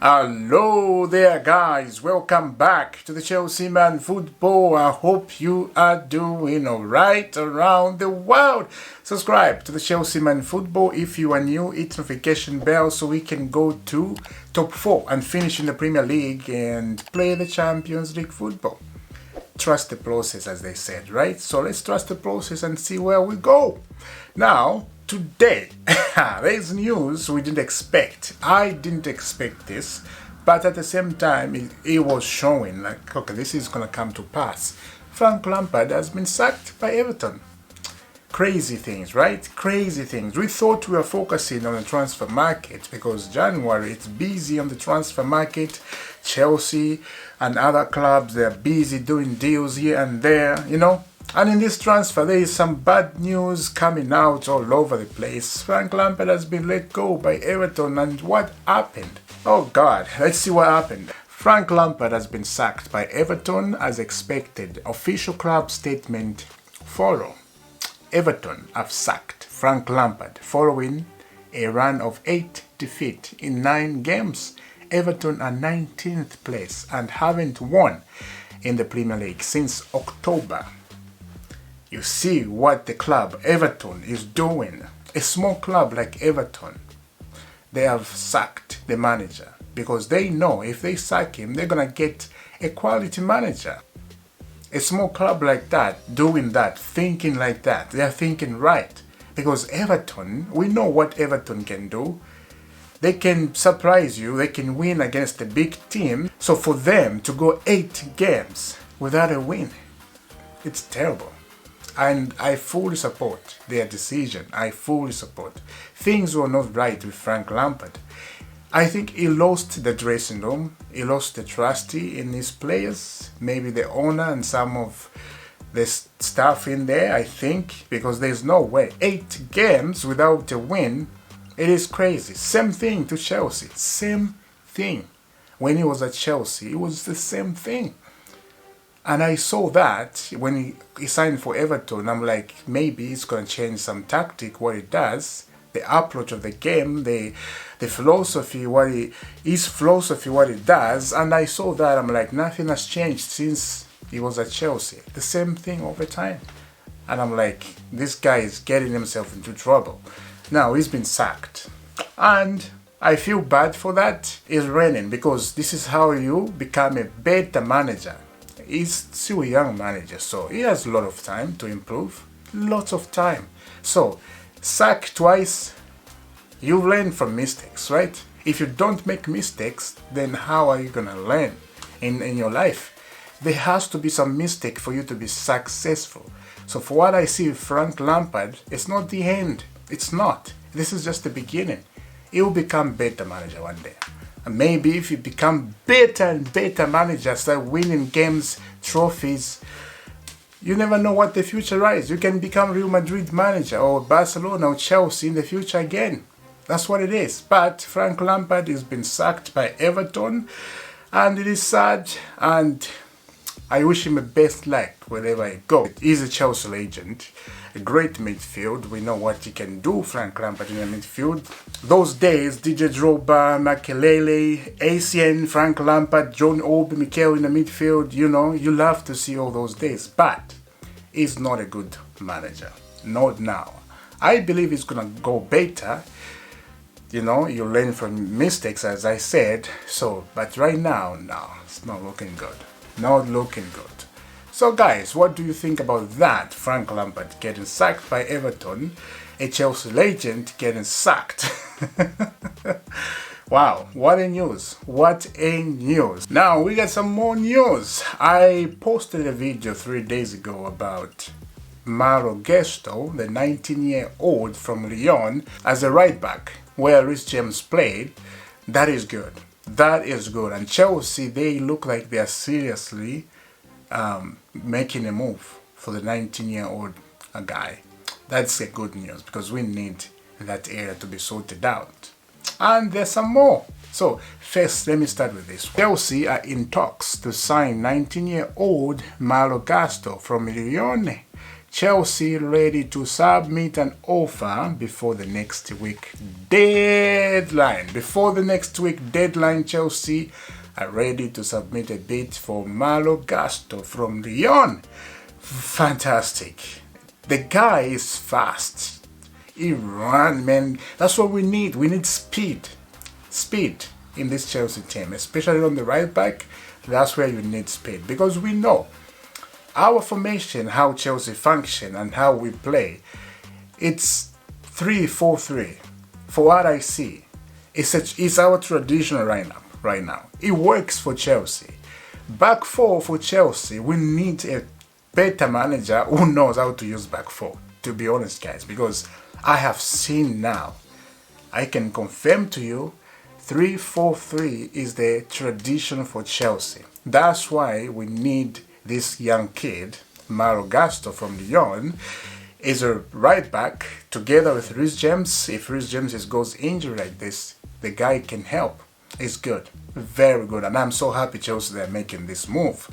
Hello there guys, welcome back to the Chelsea Man Football. I hope you are doing alright around the world. Subscribe to the Chelsea Man Football if you are new, hit notification bell so we can go to top 4 and finish in the Premier League and play the Champions League football. Trust the process, as they said, right? So let's trust the process and see where we go. Now, today, there's news we didn't expect. I didn't expect this, but at the same time, it was showing like, okay, this is going to come to pass. Frank Lampard has been sacked by Everton. Crazy things, right? Crazy things. We thought we were focusing on the transfer market because January, it's busy on the transfer market. Chelsea and other clubs, they're busy doing deals here and there, you know. And in this transfer, there is some bad news coming out all over the place. Frank Lampard has been let go by Everton, and what happened? Oh God, let's see what happened. Frank Lampard has been sacked by Everton as expected. Official club statement follow. Everton have sacked Frank Lampard following a run of 8 defeats in 9 games. Everton are 19th place and haven't won in the Premier League since October. You see what the club Everton is doing. A small club like Everton, they have sacked the manager because they know if they sack him, they're going to get a quality manager. A small club like that, doing that, thinking like that, they're thinking right. Because Everton, we know what Everton can do. They can surprise you, they can win against a big team. So for them to go 8 games without a win, it's terrible. And I fully support their decision. I fully support. Things were not right with Frank Lampard. I think he lost the dressing room. He lost the trust in his players. Maybe the owner and some of the staff in there, I think. Because there's no way. 8 games without a win. It is crazy. Same thing to Chelsea. Same thing. When he was at Chelsea, it was the same thing. And I saw that when he signed for Everton. I'm like, maybe he's going to change some tactic, what he does, the approach of the game, the philosophy, his philosophy, what he does. And I saw that. I'm like, nothing has changed since he was at Chelsea. The same thing all the time. And I'm like, this guy is getting himself into trouble. Now, he's been sacked. And I feel bad for that. It's raining because this is how you become a better manager. He's still a young manager, so he has a lot of time to improve. Lots of time. So, sack twice, you learn from mistakes, right? If you don't make mistakes, then how are you going to learn in your life? There has to be some mistake for you to be successful. So for what I see with Frank Lampard, it's not the end. It's not. This is just the beginning. He will become better manager one day. And maybe if you become better and better manager, start winning games, trophies, you never know what the future is. You can become Real Madrid manager or Barcelona or Chelsea in the future again. That's what it is. But Frank Lampard has been sacked by Everton, and it is sad, and I wish him the best luck wherever he goes. He's a Chelsea legend, a great midfield. We know what he can do, Frank Lampard in the midfield. Those days, DJ Drogba, Makelele, ACN, Frank Lampard, John Obi Mikel in the midfield, you know, you love to see all those days. But he's not a good manager. Not now. I believe he's going to go better. You know, you learn from mistakes, as I said. So, but right now, no, it's not looking good. Not looking good. So guys, what do you think about that? Frank Lampard getting sacked by Everton, a Chelsea legend getting sacked. Wow, what a news. What a news. Now we got some more news. I posted a video 3 days ago about Malo Gusto, the 19-year-old from Lyon, as a right back, where Rhys James played. That is good. That is good. And Chelsea, they look like they are seriously making a move for the 19-year-old guy. That's a good news because we need that area to be sorted out. And there's some more. So first, let me start with this. Chelsea are in talks to sign 19-year-old Malo Gusto from Lyon. Chelsea ready to submit an offer before the next week deadline. Before the next week deadline, Chelsea are ready to submit a bid for Malo Gusto from Lyon. Fantastic. The guy is fast. He runs, man. That's what we need. We need speed. Speed in this Chelsea team, especially on the right back. That's where you need speed, because we know our formation, how Chelsea function and how we play. It's 3-4-3. For what I see, it's our traditional right now. It works for Chelsea. Back four for Chelsea, we need a better manager who knows how to use back four, to be honest, guys, because I have seen now. I can confirm to you 3-4-3 is the tradition for Chelsea. That's why we need this young kid, Malo Gusto from Lyon, is a right back together with Reece James. If Reece James goes injured like this, the guy can help. It's good, very good, and I'm so happy Chelsea they're making this move.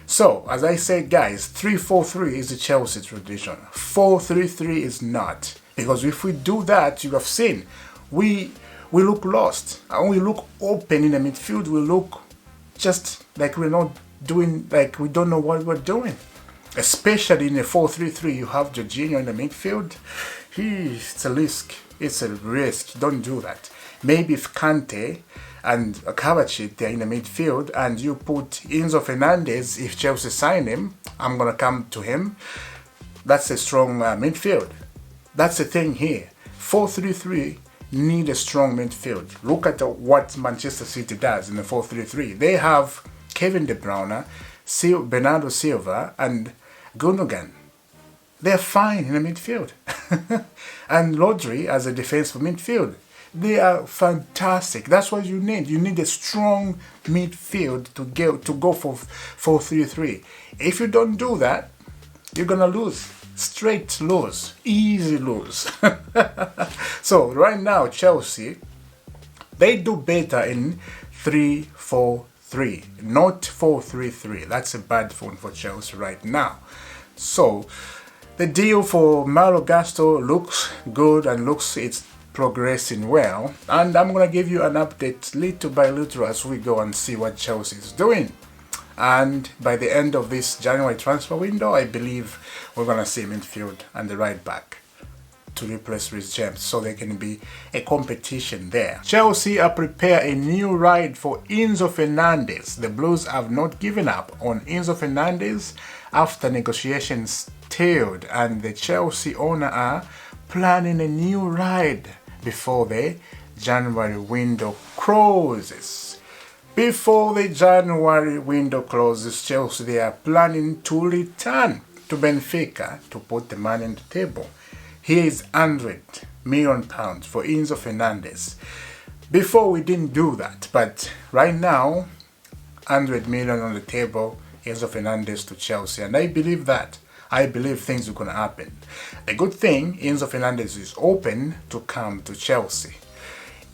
So, as I said, guys, 3-4-3 is the Chelsea tradition. 4-3-3 is not, because if we do that, you have seen, we look lost and we look open in the midfield. We look just like we're not doing, like we don't know what we're doing. Especially in a 4-3-3, you have Jorginho in the midfield. It's a risk. It's a risk. Don't do that. Maybe if Kante and Kovacic they're in the midfield, and you put Enzo Fernandez, if Chelsea sign him, I'm gonna come to him. That's a strong midfield. That's the thing here. 4-3-3. Need a strong midfield. Look at what Manchester City does in the 4-3-3. They have Kevin De Bruyne, Bernardo Silva, and Gundogan. They're fine in the midfield. And Rodri as a defensive midfield. They are fantastic. That's what you need. You need a strong midfield to go for 4-3-3. If you don't do that, you're gonna lose. Straight lose, easy lose. So right now Chelsea, they do better in 3-4-3, not 4-3-3. That's a bad phone for Chelsea right now. So the deal for Malo Gusto looks good and it's progressing well, and I'm gonna give you an update little by little as we go and see what Chelsea is doing. And by the end of this January transfer window, I believe we're going to see midfield and the right back to replace Reece James, so there can be a competition there. Chelsea are preparing a new ride for Enzo Fernandez. The Blues have not given up on Enzo Fernandez after negotiations failed, and the Chelsea owner are planning a new ride before the January window closes. Before the January window closes, Chelsea they are planning to return to Benfica to put the money on the table. Here is £100 million for Enzo Fernandez. Before we didn't do that, but right now, 100 million on the table, Enzo Fernandez to Chelsea, and I believe that. I believe things are going to happen. The good thing, Enzo Fernandez is open to come to Chelsea.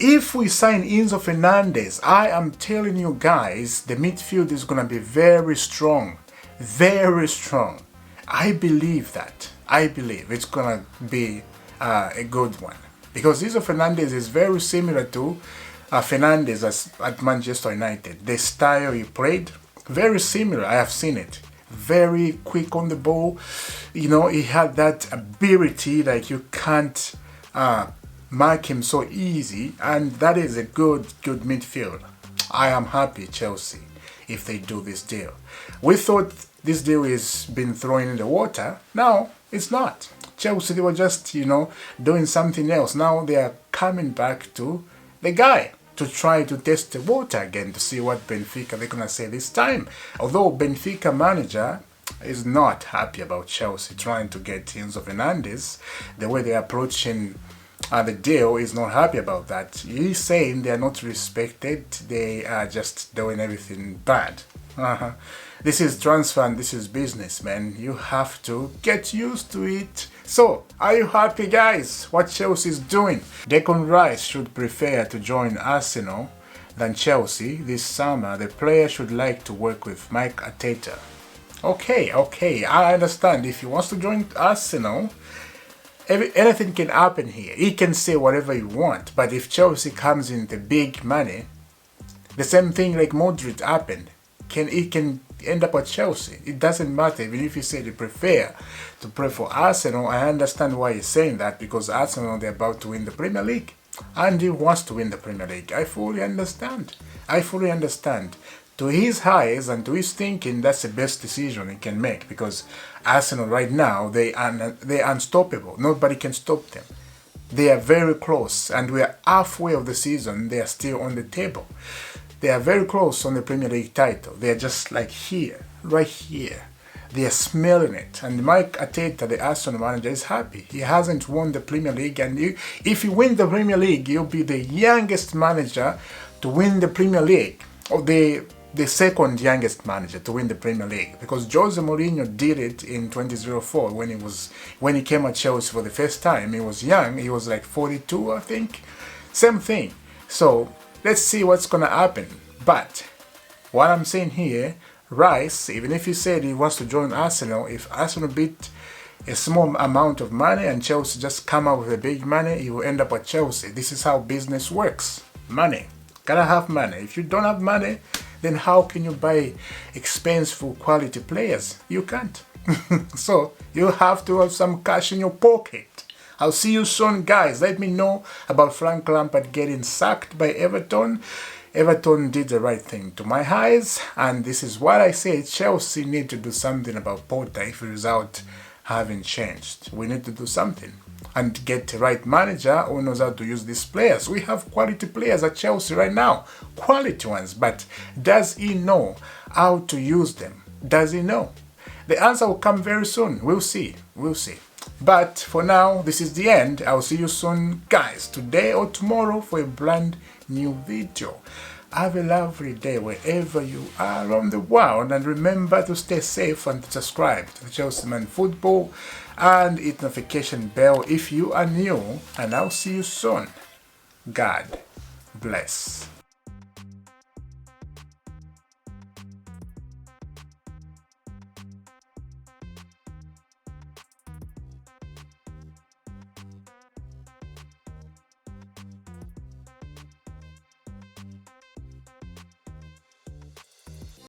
If we sign Enzo Fernandez, I am telling you guys, the midfield is going to be very strong. Very strong. I believe that. I believe it's going to be a good one. Because Enzo Fernandez is very similar to Fernandez at Manchester United. The style he played, very similar. I have seen it. Very quick on the ball. You know, he had that ability like you can't mark him so easy, and that is a good midfield. I am happy Chelsea if they do this deal. We thought this deal is been thrown in the water. Now it's not. Chelsea, they were just doing something else. Now they are coming back to the guy to try to test the water again to see what Benfica they're gonna say this time. Although Benfica manager is not happy about Chelsea trying to get Enzo Fernandez, the way they're approaching the deal is not happy about that. He's saying they are not respected, they are just doing everything bad. This is transfer and this is business, man. You have to get used to it. So, are you happy, guys? What Chelsea is doing? Declan Rice should prefer to join Arsenal than Chelsea this summer. The player should like to work with Mike Arteta. Okay, I understand. If he wants to join Arsenal, anything can happen here. He can say whatever he wants, but if Chelsea comes in the big money, the same thing like Modric happened. He can end up at Chelsea. It doesn't matter. Even if he said he prefer to play for Arsenal, I understand why he's saying that, because Arsenal, they're about to win the Premier League. And he wants to win the Premier League. I fully understand. To his eyes and to his thinking, that's the best decision he can make, because Arsenal right now, they're unstoppable. Nobody can stop them. They are very close, and we are halfway of the season. They are still on the table. They are very close on the Premier League title. They are just like here, right here. They are smelling it. And Mike Arteta, the Arsenal manager, is happy. He hasn't won the Premier League, and if he wins the Premier League, he'll be the youngest manager to win the Premier League, or the second youngest manager to win the Premier League, because Jose Mourinho did it in 2004 when he came at Chelsea for the first time. He was young. He was like 42, I think. Same thing. So let's see what's gonna happen. But what I'm saying here, Rice, even if he said he wants to join Arsenal, if Arsenal beat a small amount of money and Chelsea just come out with a big money, he will end up at Chelsea. This is how business works. Money. Gotta have money. If you don't have money, then how can you buy expensive quality players? You can't. So you have to have some cash in your pocket. I'll see you soon, guys. Let me know about Frank Lampard getting sacked by Everton. Everton did the right thing to my eyes, and this is what I say. Chelsea need to do something about Potter if the result haven't changed. We need to do something and get the right manager who knows how to use these players. We have quality players at Chelsea right now, quality ones, but does he know how to use them? Does he know? The answer will come very soon. We'll see. But for now, this is the end. I'll see you soon, guys, today or tomorrow for a brand new video. Have a lovely day wherever you are around the world, and remember to stay safe and to subscribe to the Chelsea Man Football and hit notification bell if you are new, and I'll see you soon. God bless.